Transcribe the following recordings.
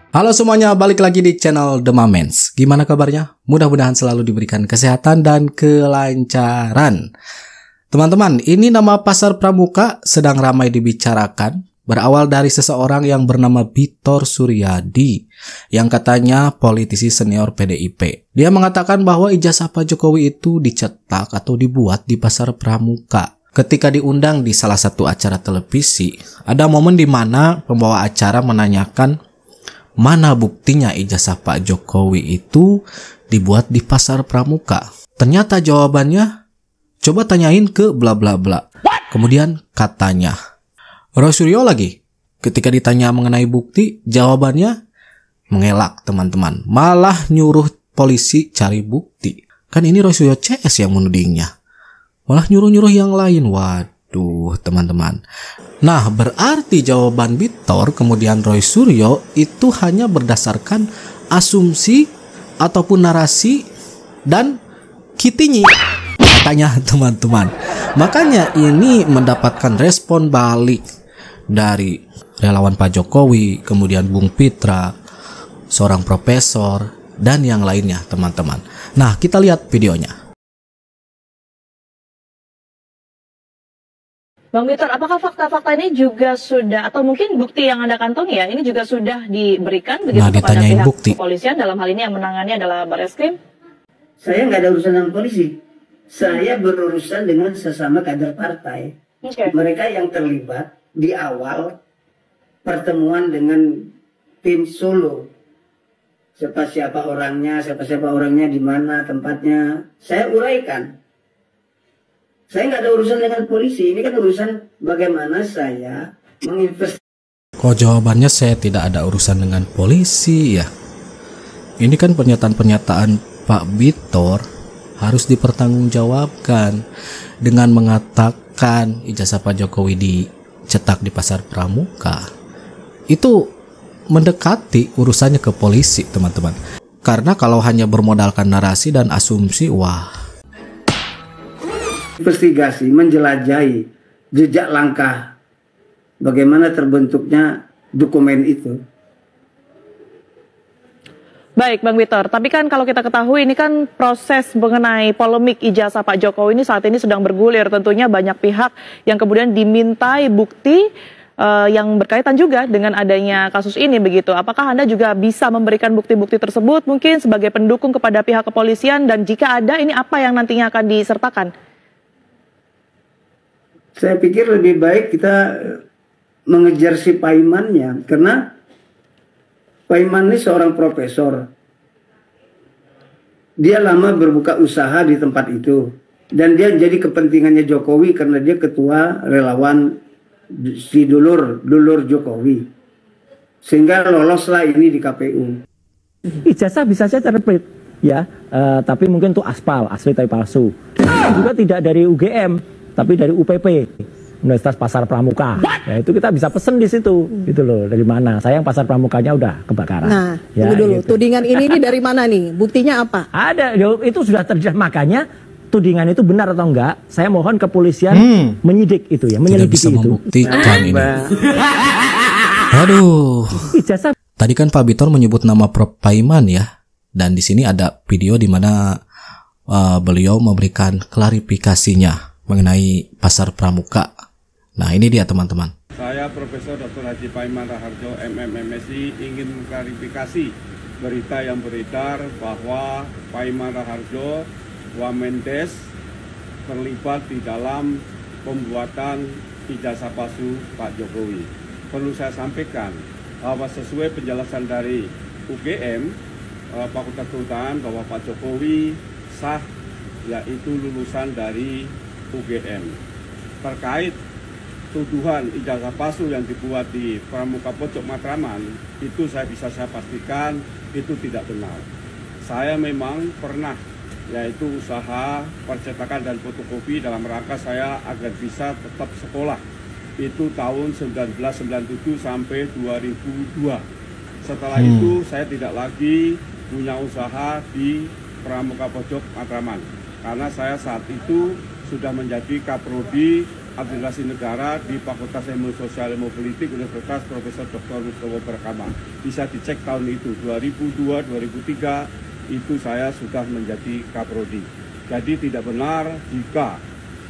Halo semuanya, balik lagi di channel The Mamens. Gimana kabarnya? Mudah-mudahan selalu diberikan kesehatan dan kelancaran. Teman-teman, ini nama Pasar Pramuka sedang ramai dibicarakan. Berawal dari seseorang yang bernama Bitor Suryadi, yang katanya politisi senior PDIP. Dia mengatakan bahwa ijazah Pak Jokowi itu dicetak atau dibuat di Pasar Pramuka. Ketika diundang di salah satu acara televisi, ada momen di mana pembawa acara menanyakan mana buktinya ijazah Pak Jokowi itu dibuat di Pasar Pramuka. Ternyata jawabannya, coba tanyain ke bla bla bla. Kemudian katanya, Roy Suryo lagi. Ketika ditanya mengenai bukti, jawabannya mengelak teman-teman. Malah nyuruh polisi cari bukti. Kan ini Roy Suryo CS yang menudingnya. Malah nyuruh-nyuruh yang lain. Waduh teman-teman. Nah, berarti jawaban Bitor kemudian Roy Suryo itu hanya berdasarkan asumsi ataupun narasi dan kitinyi katanya teman-teman. Makanya ini mendapatkan respon balik dari relawan Pak Jokowi, kemudian Bung Pitra, seorang profesor, dan yang lainnya teman-teman. Nah, kita lihat videonya. Bang Bitor, apakah fakta-fakta ini juga sudah, atau mungkin bukti yang Anda kantongi ya, ini juga sudah diberikan begitu kepada pihak bukti kepolisian, dalam hal ini yang menangani adalah Barreskrim? Saya nggak ada urusan dengan polisi. Saya berurusan dengan sesama kader partai. Mereka yang terlibat di awal pertemuan dengan tim Solo. Siapa-siapa orangnya, di mana tempatnya. Saya uraikan. Saya nggak ada urusan dengan polisi. Ini kan urusan bagaimana saya menginvestasi. Kok jawabannya saya tidak ada urusan dengan polisi ya? Ini kan pernyataan-pernyataan Pak Bitor harus dipertanggungjawabkan dengan mengatakan ijazah Pak Jokowi dicetak di Pasar Pramuka. Itu mendekati urusannya ke polisi teman-teman. Karena kalau hanya bermodalkan narasi dan asumsi, wah. Investigasi, menjelajahi jejak langkah bagaimana terbentuknya dokumen itu. Baik Bang Bitor, tapi kan kalau kita ketahui ini kan proses mengenai polemik ijazah Pak Jokowi ini saat ini sedang bergulir. Tentunya banyak pihak yang kemudian dimintai bukti yang berkaitan juga dengan adanya kasus ini begitu. Apakah Anda juga bisa memberikan bukti-bukti tersebut mungkin sebagai pendukung kepada pihak kepolisian, dan jika ada ini apa yang nantinya akan disertakan? Saya pikir lebih baik kita mengejar si Paimannya, karena Paiman ini seorang profesor. Dia lama berbuka usaha di tempat itu, dan dia jadi kepentingannya Jokowi karena dia ketua relawan si dulur Jokowi, sehingga loloslah ini di KPU. Ijazah bisa saja terplit, ya, tapi mungkin itu aspal, asli tapi palsu. Juga tidak dari UGM. Tapi dari UPP, Universitas Pasar Pramuka. Ya, itu kita bisa pesen di situ, gitu loh. Dari mana? Sayang Pasar Pramukanya udah kebakaran. Nah, ya, tunggu dulu. gitu. Tudingan ini dari mana nih? Buktinya apa? Ada, itu sudah terjadi. Makanya tudingan itu benar atau enggak? Saya mohon kepolisian menyidik itu ya, menyelidiki itu. Membuktikan ini. Aduh. Ijazah. Tadi kan Pak Bitor menyebut nama Prof Paiman ya, dan di sini ada video di mana beliau memberikan klarifikasinya mengenai Pasar Pramuka. Nah, ini dia teman-teman. Saya Profesor Dr. Haji Paiman Raharjo, MMMSI, ingin mengklarifikasi berita yang beredar bahwa Paiman Raharjo, Wamendes, terlibat di dalam pembuatan ijazah palsu Pak Jokowi. Perlu saya sampaikan bahwa sesuai penjelasan dari UGM, Fakultas Kehutanan, bahwa Pak Jokowi sah, yaitu lulusan dari UGM. Terkait tuduhan ijazah palsu yang dibuat di Pramuka Pojok Matraman, itu saya pastikan itu tidak benar. Saya memang pernah yaitu usaha percetakan dan fotokopi dalam rangka saya agar bisa tetap sekolah. Itu tahun 1997 sampai 2002. Setelah itu saya tidak lagi punya usaha di Pramuka Pojok Matraman, karena saya saat itu sudah menjadi Kaprodi Administrasi Negara di Fakultas Ilmu Sosial Ilmu Politik Universitas Profesor Dr. Mustowo Berkama. Bisa dicek tahun itu, 2002-2003 itu saya sudah menjadi Kaprodi. Jadi tidak benar jika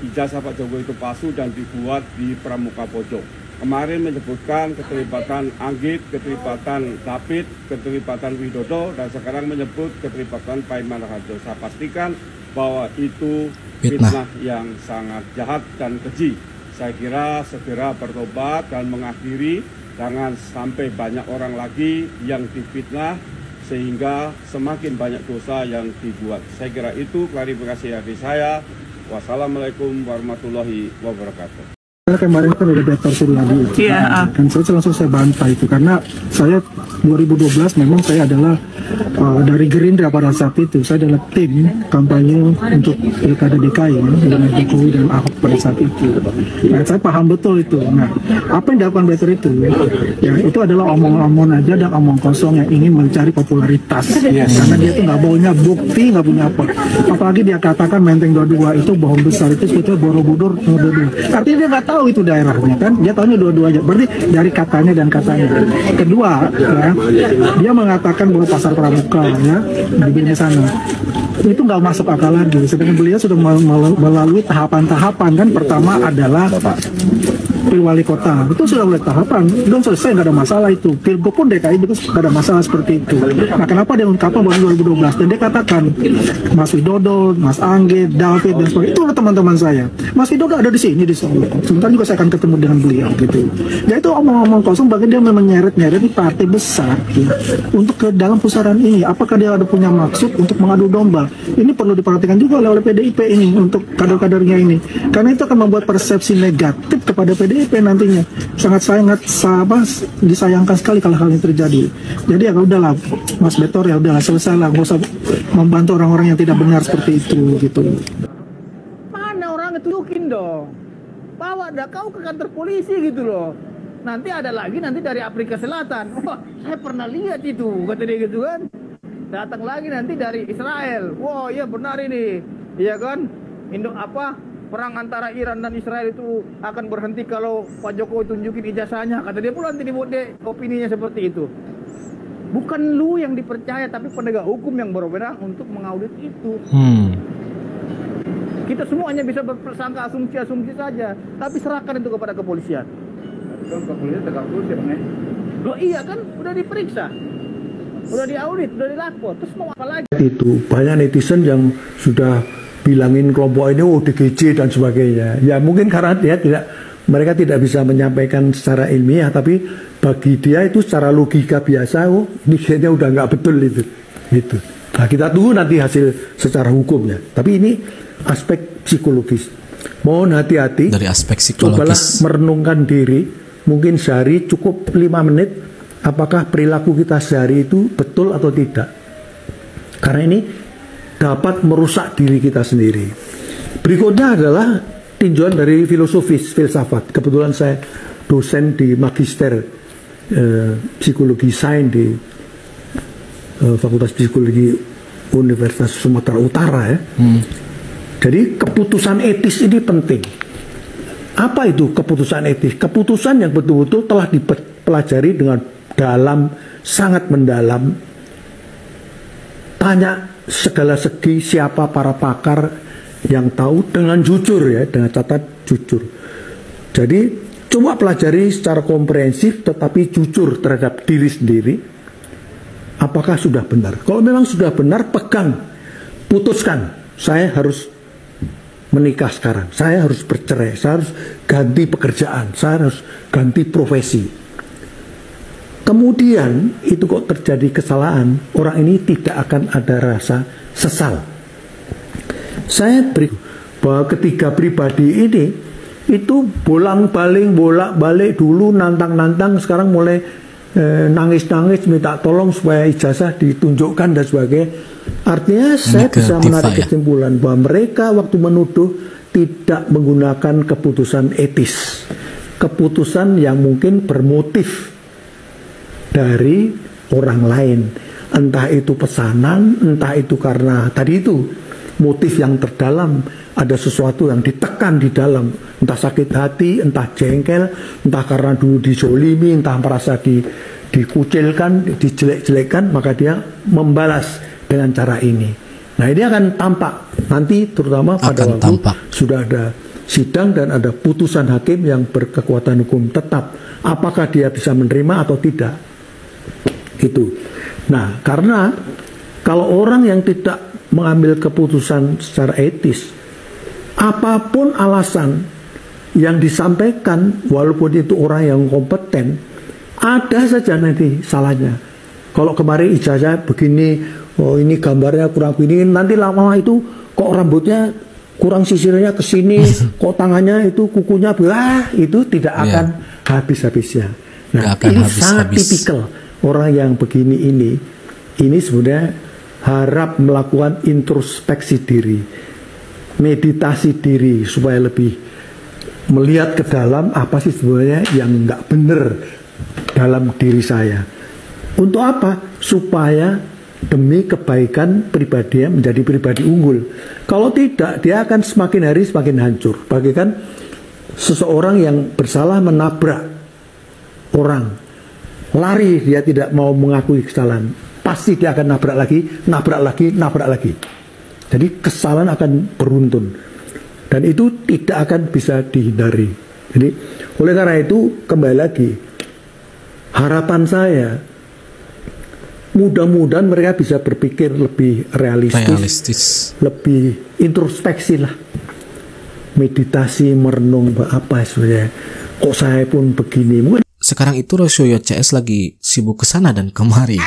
ijazah Pak Jokowi itu palsu dan dibuat di Pramuka Pojok. Kemarin menyebutkan keterlibatan Anggit, keterlibatan David, keterlibatan Widodo, dan sekarang menyebut keterlibatan Paiman Raharjo. Saya pastikan bahwa itu fitnah yang sangat jahat dan keji. Saya kira segera bertobat dan mengakhiri, jangan sampai banyak orang lagi yang difitnah sehingga semakin banyak dosa yang dibuat. Saya kira itu klarifikasi dari saya. Wassalamualaikum warahmatullahi wabarakatuh. Kemarin kan ada Dr. Suryadi, dan saya bantai itu karena saya 2012 memang saya adalah dari Gerindra pada saat itu. Saya adalah tim kampanye untuk Pilkada DKI dengan Jokowi dan Ahok pada saat itu. Nah, saya paham betul itu. Nah, apa yang dilakukan Better itu? Ya, itu adalah omong-omong aja dan omong kosong yang ingin mencari popularitas. Karena dia itu nggak punya bukti, nggak punya apa. Apalagi dia katakan Menteng 22 itu bohong besar, itu sebetulnya Borobudur 22. Artinya dia nggak tahu itu daerahnya kan, dia tahunya dua-dua aja. Berarti dari katanya dan katanya. Kedua, ya, dia mengatakan bahwa pasar Pramuka ya di sana itu nggak masuk akal lagi. Sedangkan beliau sudah melalui tahapan-tahapan kan. Pertama adalah Wali Kota, itu sudah mulai tahapan, belum selesai, nggak ada masalah itu. Pilgub pun DKI itu nggak ada masalah seperti itu. Nah, kenapa dia ungkapkan baru 2012 dan dia katakan Mas Widodo, Mas Anggit, David dan sebagainya itu teman-teman saya. Mas Widodo ada di sini di Solo. Sebentar juga saya akan ketemu dengan beliau gitu. Ya itu omong-omong kosong, bagi dia memang nyeret-nyeret di partai besar ya, untuk ke dalam pusaran ini. Apakah dia ada punya maksud untuk mengadu domba? Ini perlu diperhatikan juga oleh PDIP ini untuk kader-kadernya ini, karena itu akan membuat persepsi negatif kepada PDIP nantinya. Sangat disayangkan sekali kalau hal ini terjadi. Jadi ya udahlah Mas Betor, ya udahlah selesailah, nggak usah membantu orang-orang yang tidak benar seperti itu gitu. Mana orang tunjukin dong, bawa dah kau ke kantor polisi gitu loh. Nanti ada lagi nanti dari Afrika Selatan. Wah, saya pernah lihat itu, kata dia gitu kan. Datang lagi nanti dari Israel. Wah, iya benar ini, iya kan? Perang antara Iran dan Israel itu akan berhenti kalau Pak Jokowi tunjukin ijazahnya. Kata dia pula nanti dibuat deh opininya seperti itu. Bukan lu yang dipercaya, tapi penegak hukum yang berwenang untuk mengaudit itu. Kita semua hanya bisa berprasangka asumsi-asumsi saja, tapi serahkan itu kepada kepolisian. Kepolisian tegak lurus ya, Bang ya? Loh iya kan, udah diperiksa, udah diaudit, udah dilapor, terus mau apa lagi? Itu banyak netizen yang sudah bilangin kelompok ini DGJ dan sebagainya. Ya mungkin karena mereka tidak bisa menyampaikan secara ilmiah, tapi bagi dia itu secara logika biasa, ini kayaknya udah nggak betul itu. Gitu. Nah, kita tunggu nanti hasil secara hukumnya. Tapi ini aspek psikologis. Mohon hati-hati. Dari aspek Cobalah psikologis. merenungkan diri. Mungkin sehari cukup 5 menit. Apakah perilaku kita sehari itu betul atau tidak? Karena ini dapat merusak diri kita sendiri. Berikutnya adalah tinjauan dari filsafat. Kebetulan saya dosen di Magister Psikologi Sains di Fakultas Psikologi Universitas Sumatera Utara ya. Jadi keputusan etis ini penting. Apa itu keputusan etis? Keputusan yang betul-betul telah dipelajari dengan dalam, sangat mendalam. Tanya segala segi siapa para pakar yang tahu dengan jujur ya, dengan catat jujur. Jadi coba pelajari secara komprehensif tetapi jujur terhadap diri sendiri. Apakah sudah benar? Kalau memang sudah benar, pegang, putuskan. Saya harus menikah sekarang, saya harus bercerai, saya harus ganti pekerjaan, saya harus ganti profesi. Kemudian itu kok terjadi kesalahan, orang ini tidak akan ada rasa sesal. Saya beri bahwa ketiga pribadi ini itu bolak-balik dulu nantang-nantang, sekarang mulai nangis-nangis minta tolong supaya ijazah ditunjukkan dan sebagainya. Artinya saya bisa menarik kesimpulan bahwa mereka waktu menuduh tidak menggunakan keputusan etis, keputusan yang mungkin bermotif dari orang lain, entah itu pesanan, entah itu karena tadi itu motif yang terdalam, ada sesuatu yang ditekan di dalam, entah sakit hati, entah jengkel, entah karena dulu dizolimi, entah merasa dikucilkan, dijelek-jelekkan, maka dia membalas dengan cara ini. Nah, ini akan tampak nanti, terutama pada waktu sudah ada sidang dan ada putusan hakim yang berkekuatan hukum tetap, apakah dia bisa menerima atau tidak. Itu. Nah, karena kalau orang yang tidak mengambil keputusan secara etis, apapun alasan yang disampaikan, walaupun itu orang yang kompeten, ada saja nanti salahnya. Kalau kemarin ijazah begini, oh ini gambarnya kurang begini, nanti lama-lama itu kok rambutnya kurang, sisirnya ke sini, kok tangannya itu kukunya itu tidak akan habis-habisnya. Nah, ini sangat tipikal orang yang begini ini sebenarnya harap melakukan introspeksi diri, meditasi diri supaya lebih melihat ke dalam apa sih sebenarnya yang nggak benar dalam diri saya. Untuk apa? Supaya demi kebaikan pribadinya menjadi pribadi unggul. Kalau tidak, dia akan semakin hari semakin hancur. Bagaikan seseorang yang bersalah menabrak orang, lari, dia tidak mau mengakui kesalahan, pasti dia akan nabrak lagi. Jadi kesalahan akan beruntun dan itu tidak akan bisa dihindari. Jadi oleh karena itu, kembali lagi, harapan saya mudah-mudahan mereka bisa berpikir lebih realistis. Lebih introspeksi lah, meditasi, merenung apa sebenarnya kok saya pun begini. Sekarang itu Roy Suryo CS lagi sibuk kesana dan kemari.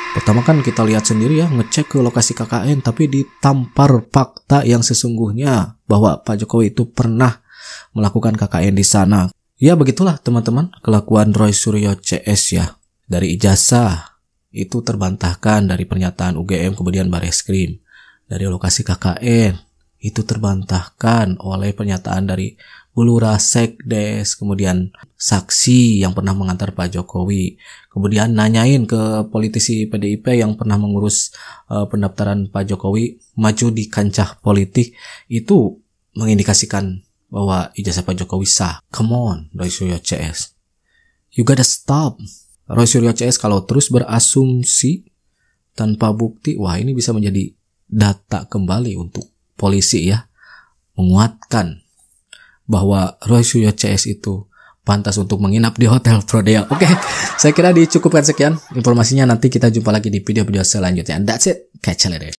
Pertama kan kita lihat sendiri ya, ngecek ke lokasi KKN, tapi ditampar fakta yang sesungguhnya bahwa Pak Jokowi itu pernah melakukan KKN di sana. Ya begitulah teman-teman kelakuan Roy Suryo CS ya. Dari ijazah itu terbantahkan dari pernyataan UGM kemudian Bareskrim. Dari lokasi KKN itu terbantahkan oleh pernyataan dari Bulura Sekdes, kemudian saksi yang pernah mengantar Pak Jokowi, kemudian nanyain ke politisi PDIP yang pernah mengurus pendaftaran Pak Jokowi maju di kancah politik, itu mengindikasikan bahwa ijazah Pak Jokowi sah. Come on, Roy Suryo CS, you gotta stop. Roy Suryo CS kalau terus berasumsi tanpa bukti, wah ini bisa menjadi data kembali untuk polisi ya, menguatkan bahwa Roy Suryo CS itu pantas untuk menginap di Hotel Prodeo. Oke, saya kira dicukupkan sekian informasinya. Nanti kita jumpa lagi di video-video selanjutnya. And that's it. Catch you later.